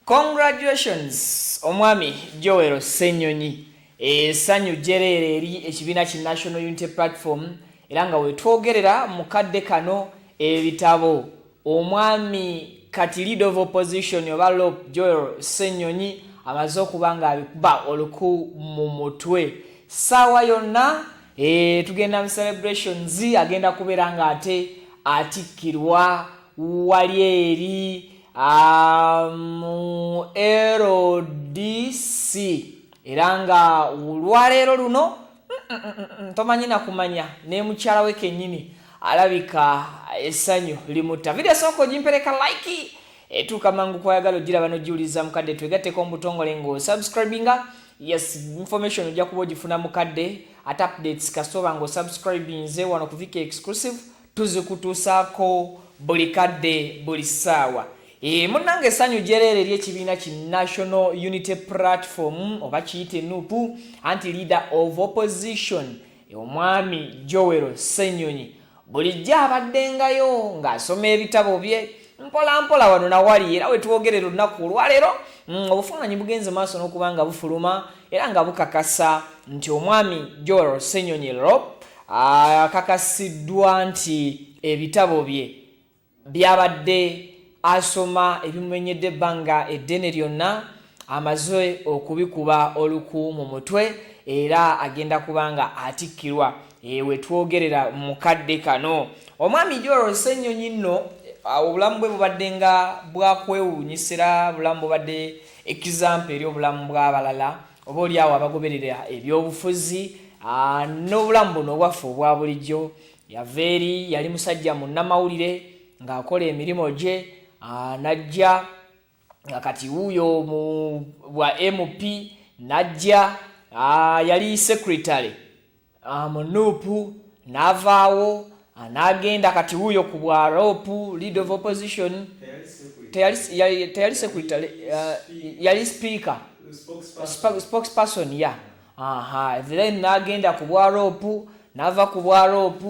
Congratulations omwami Joel Ssenyonyi essanyu jerere eri ekibiina ki National Unity Platform era nga wetwogerera mu kadde kano ebitabo omwami kati leader of opposition oba Lop Joel Ssenyonyi amaze okuba nga abikuba oluku mu mutwe ssaawa yonna tugenda mu celebrations agenda kubeera nga ate atikkirwa wali eri mu LDC era nga olwaleero luno tomanyi na kumanya ne mukyala we kennyini alabika essanyu limutta. Video soko jimpereka like etuuka mangu kwayagala ogira bano jiuliza mukadde twegatteko mbutongole ngo subscribinga. Yes, information ojja kuba ogifuna mukadde at updates kasoba ngo subscribinze wano ku Viki exclusive tuzikutuusaako buli kadde buli ssaawa. Munnange essanyu jerere eri ekibiina ki National Unity Platform oba kiyite NUP anti leader of opposition omwami Joel Ssenyonyi bulijjo abaddengayo ng'asoma ebitabo bye mpola mpola wano na wali era wetwogerera olunaku olwaleero obufaananyi bugenze maaso n'okuba nga bufuluma era nga bukakasa nti omwami Joel Ssenyonyi Lop akakasiddwa nti ebitabo bye byabadde asoma ebimumenyedde ebbanga eddene lyonna amaze okubikuba oluku mu mutwe era agenda kubanga atikkirwa wetwogerera mu kadde kano. Omwami Joel Ssenyonyi nno obulamu bwe bubadde nga bwakwewuunyisira bulamu bubadde example eri obulamu bw'abalala oba oliawo abagoberera ebyobufuzi n'obulamu buno obwaffe obwa bulijjo. Yava eri yali musajja munnamawulire ng'akola emirimu gye najja kati wuuyo bwa MP najja yali secretary mu NUP n'avaawo n'agenda kati wuuyo ku bwa Lop leader of opposition teyali secretary yali speaker spokesperson ya then n'agenda ku bwa Lop n'ava ku bwa Lop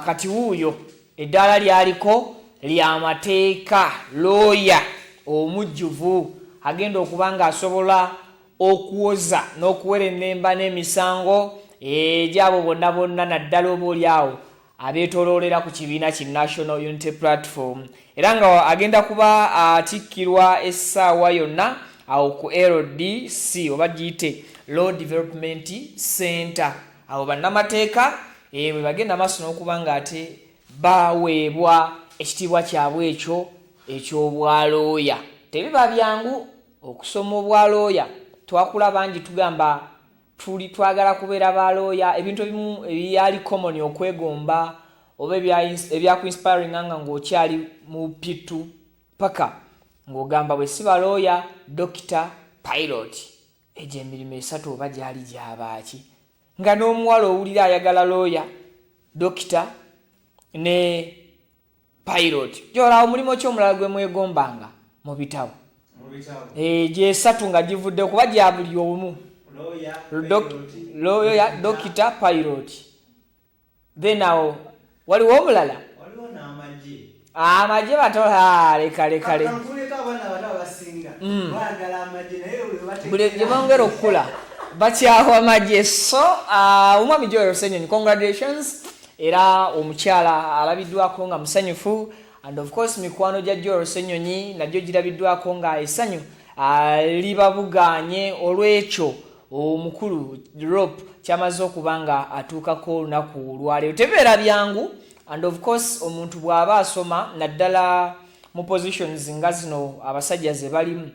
kati wuuyo eddaala lyaliko ly'amateeka looya omujjuvu agenda okuba nga asobola okuwoza n'okuwera ennemba n'emisango egyabo bonna bonna naddala oba oliawo abeetooloolera ku kibiina ki National Unity Platform era nga agenda kuba atikkirwa essaawa yonna awo ku LDC oba giyite Law Development Center. Awo bannamateeka bwe bagenda maaso n'okuba nga ate baweebwa ekitiibwa kyabwe ekyo eky'obwalooya. Tebiba byangu okusoma obwalooya. Twakula bangi tugamba tuli twagala kubeera balooya ebintu ebimu ebyali common okwegomba oba ebyaku inspiring nga ng'okyali mu pitu paka ng'ogamba bwe si balooya Dr. Pilot egyo emirimu esatu oba gyali gyabaaki nga n'omuwala owulira ayagala looya Dr. ne Pilot gyolaawo mulimu ki omulala gwe mwegombanga mu bitabo gyesatu nga givudde kuba gya buli omu lawyer Dr. Pilot then awo waliwo omulala amagye batola leka buli gye bongera okukula bakyawa amagye. So omwami Joel Ssenyonyi congratulations era omukyala alabiddwako nga musanyufu and of course mikwano gya Joel Ssenyonyi nagyo girabiddwako nga essanyu libabuganye olw'ekyo omukulu Lop kyamaze okuba nga atuukako olunaku olwaleero. Tebeera byangu and of course omuntu bw'aba asoma naddala mu positions nga zino abasajja ze balimu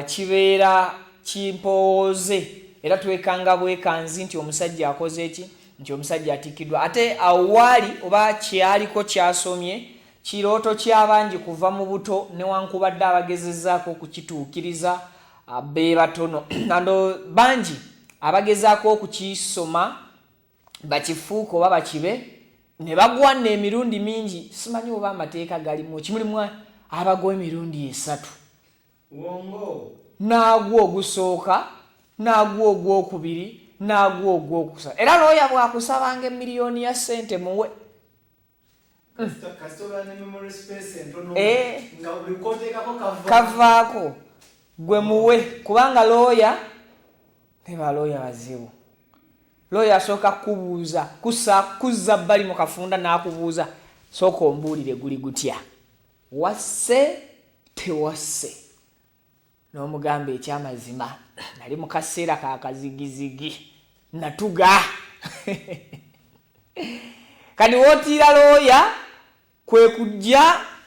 kibeera kimpooze era twekanga bwekanzi nti omusajja akoze eki nti omusajja atikiddwa ate awaali oba kyaliko kyasomye kirooto ky'abangi kuva mu buto newankubadde abagezezaako okukituukiriza be batono nando bangi abagezaako okukisoma bakifuuka oba bakibe ne bagwanna emirundi mingi simanyi oba amateeka galimu kimulimu abagwa emirundi esatu n'agwa ogusooka n'agwa ogwokubiri n'agwa ogwokusatu era looya bwakusabanga emiliyoni ya ssente muwe kavaako gwe muwe kubanga lawyer ne ba lawyer bazibu. Lawyer asooka kubuuza kuzza bbali mu kafunda n'akubuuza sooka ombuulire guli gutya wasse tewasse n'omugamba ekyamazima nali mu kaseera ka kazigizigi natuga kati wootiira lawyer kwe kujja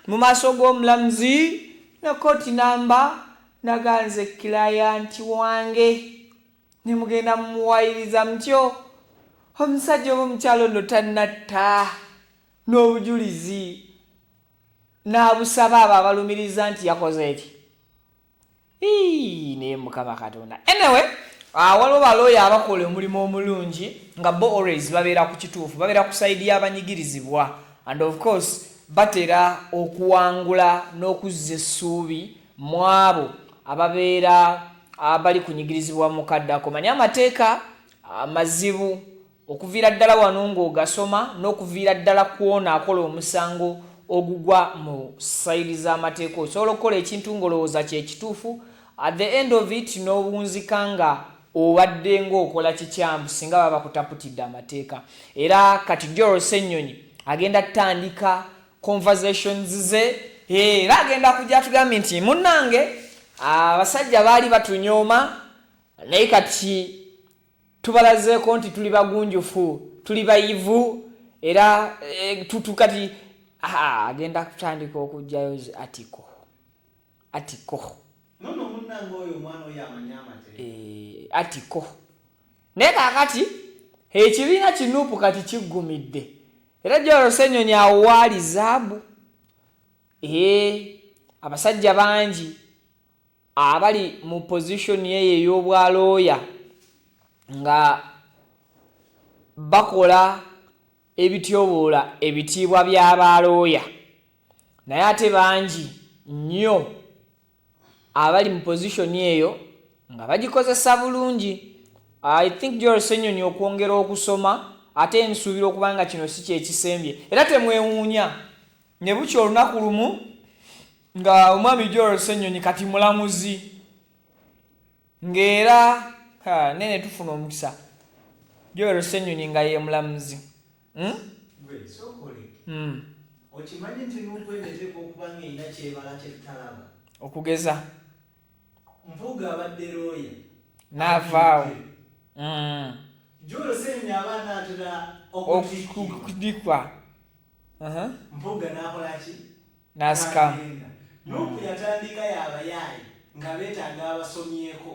mu maaso g'omulamuzi ne kooti namba naganze client wange ne mugenda mumuwayiriza mutyo omusajja omukyalo no tannatta n'obujulizi n'abusaba abo abalumiriza nti yakoze eki naye Mukama Katonda. Anyway, waliwo balooya abakola omulimu omulungi nga bo always babeera ku kituufu, babeera ku sayidi y'abanyigirizibwa, and of course batera okuwangula n'okuzza essuubi mu abo ababeera abali kunyigirizibwa mu kaddako. Manya amateeka amazibu okuviira ddala wano ng'ogasoma n'okuviira ddala kwona akola omusango ogugwa mu sayidi z'amateeka. Osobola okukola ekintu ng'olowooza kye kituufu, at the end of it n'obunzika nga obadde ng'okola kikyamu singa baba bakutaputidde amateeka. Era kati Joel Ssenyonyi agenda tandika conversations ze, era agenda kujja tugambe nti munnange abasajja baali batunyooma naye kati tubalazeeko nti tuli bagunjufu, tuli bayivu, era kati agenda kutandika okujjayo atiko nono munnange oyo omwana oyo amanya atiko. Naye kaakati ekibiina kinuupu kati kiggumidde, era Joel Ssenyonyi awo waali zaabu. Abasajja bangi abali mu position ye ey'obwalooya nga bakola ebityoboola ebitiibwa by'abalooya, naye ate bangi nnyo abali mu position eyo nga bagikozesa bulungi. I think Joel Ssenyonyi okwongera okusoma ate nsuubira okuba nga kino si kyekisembye, era temwewuunya ne bukya olunaku lumu nga omwami Joel Ssenyonyi kati mulamuzi, ng'era nene tufuna omukisa Joel Ssenyonyi nga ye mulamuzi. Okimanyi nti n'okwendeteeka okuba ng'erina kyebala kyetutalaba okugeza Mpuuga abadde lawyer n'avaawo Joel Ssenyonyi abaana atera okudikwa Mpuuga n'akola ki n'asikamu n'oku yatandika y'abayaayi nga beetaaga abasomyeko,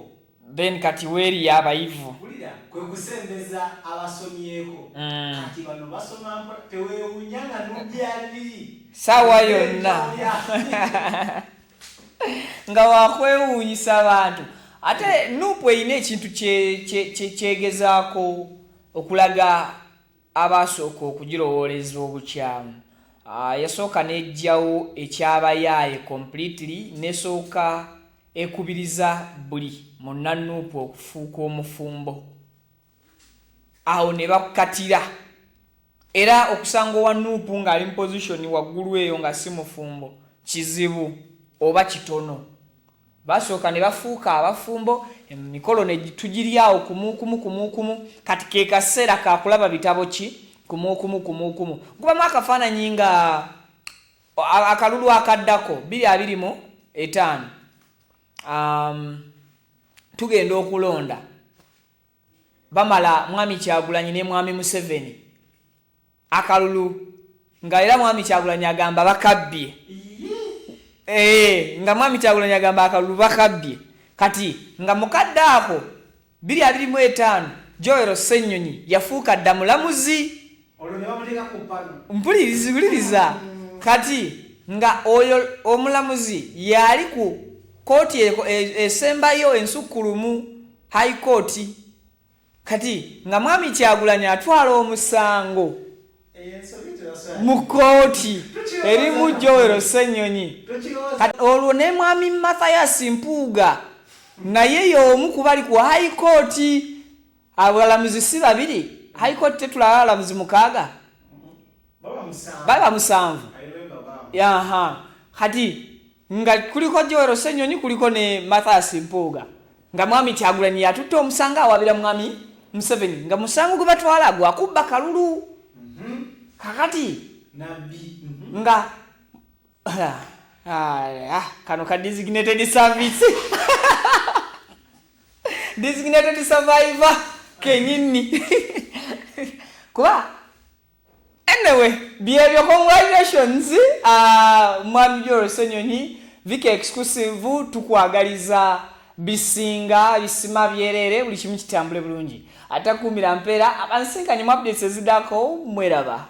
then kati weeri y'abayivu kwe kusembeza abasomyeko. Kati bano basoma teweewuunya nga n'obyali saawa yonna nga wakwewuunyisa abantu. Ate nuupu erina ekintu kyegezaako okulaga abasooka okugirowooleza obukyamu. Yasooka n'ejjawo ekyabayaaye completely, nesooka ekubiriza buli munnanuupu okufuuka omufumbo. Awo ne bakatira, era okusanga owa nuupu ng'ali mu position waggulu eyo nga si mufumbo kizibu oba kitono. Basooka ne bafuuka abafumbo, emikolo ne tugiryawo kumukumu. Kati ke kaseera ka kulaba bitabo ki kumukumu. Kubamu akafaananyi nga akalulu akaddako 2025 tugenda okulonda, bamala mwami Kyagulanyi ne mwami Museveni akalulu, nga era mwami Kyagulanyi agamba bakabbye. Nga mwami Kyagulanyi agamba akalulu bakabbye. Kati nga mukadde ako 2025 Joel Ssenyonyi yafuuka dda mulamuzi. Mpuliriza kati nga oyo omulamuzi yali ku kooti esembayo ensukkulumu, high court. Kati nga mwami Kyagulanyi atwala omusango mu kooti erimu Joel Ssenyonyi. Kati olwo ne mwami Mathias Mpuuga naye y'omu ku bali ku high court. Abalamuzi si babiri, high court tetulaba abalamuzi 6 baba 7. Kati nga kuliko Joel Ssenyonyi kuliko ne Mathias Mpuuga nga mwami Kyagulanyi yatutte omusanga awabira mwami Museveni nga musango gwe batwala gwa kubba kalulu kakati nabbi nga kano ka designated service designated survivor kenyini kuba anyway byebyo congratulations mwami Joel Ssenyonyi Viki exclusive tukwagaliza bisinga bisima byerere buli kimu kitambule bulungi atakumira mpera abansinkanye mu updates ezidako mweraba